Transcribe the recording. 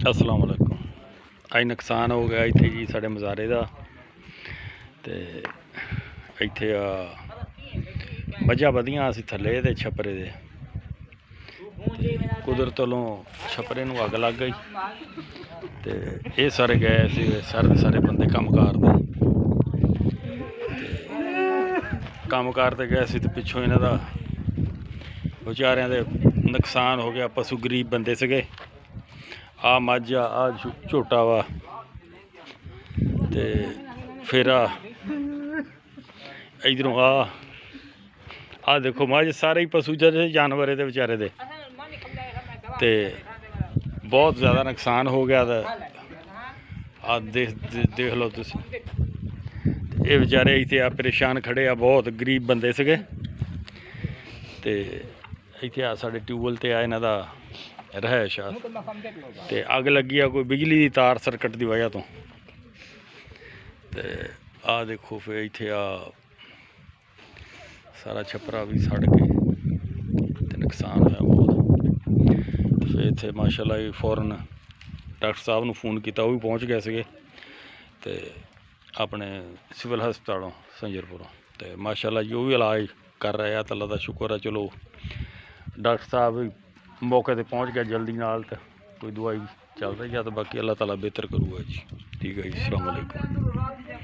अस्सलाम वालेकुम। अज नुकसान हो गया इत्थे जी साढ़े मज़ारे का। तो इत्थे मझां बधियां असीं थल्ले ते छप्परे दे कुदरत वालों छप्परे नूं अग लग गई। तो ये सारे गए सी सारे बंदे कम्मकार दे कम्मकार ते गए सी। तो पिछों इन्हां दा बेचारियां दे नुकसान हो गया। पशु गरीब बंदे सीगे। आ मझ आ झोटा वा ते फिर इधरों आ देखो मझ सारे ही पशु जैसे जानवर ये बेचारे दे ते बहुत ज़्यादा नुकसान हो गया। आ देख लो तुस ये बेचारे इत्थे परेशान खड़े आ। बहुत गरीब बंदे सीगे ते इत्थे साढ़े ट्यूबवैल ते आ इन्हां दा रहायश आ ते अग लगी आ कोई बिजली की तार सर्कट की वजह तो। आ देखो फिर इत्थे सारा छप्परा भी सड़ के ते नुकसान होया बहुत। फिर इत्थे माशाअल्लाह फौरन डॉक्टर साहब नूं फोन किया, वो भी पहुँच गए सीगे ते अपने सिविल हस्पतालों संजरपुरों। तो माशाअल्लाह जो भी इलाज कर रहे हैं, अल्लाह का शुक्र है। चलो डॉक्टर साहब भी मौके पर पहुँच गया जल्दी नाल, तो कोई दवाई चल रही है। तो बाकी अल्लाह ताला बेहतर करूगा जी। ठीक है जी, अस्सलाम वालेकुम।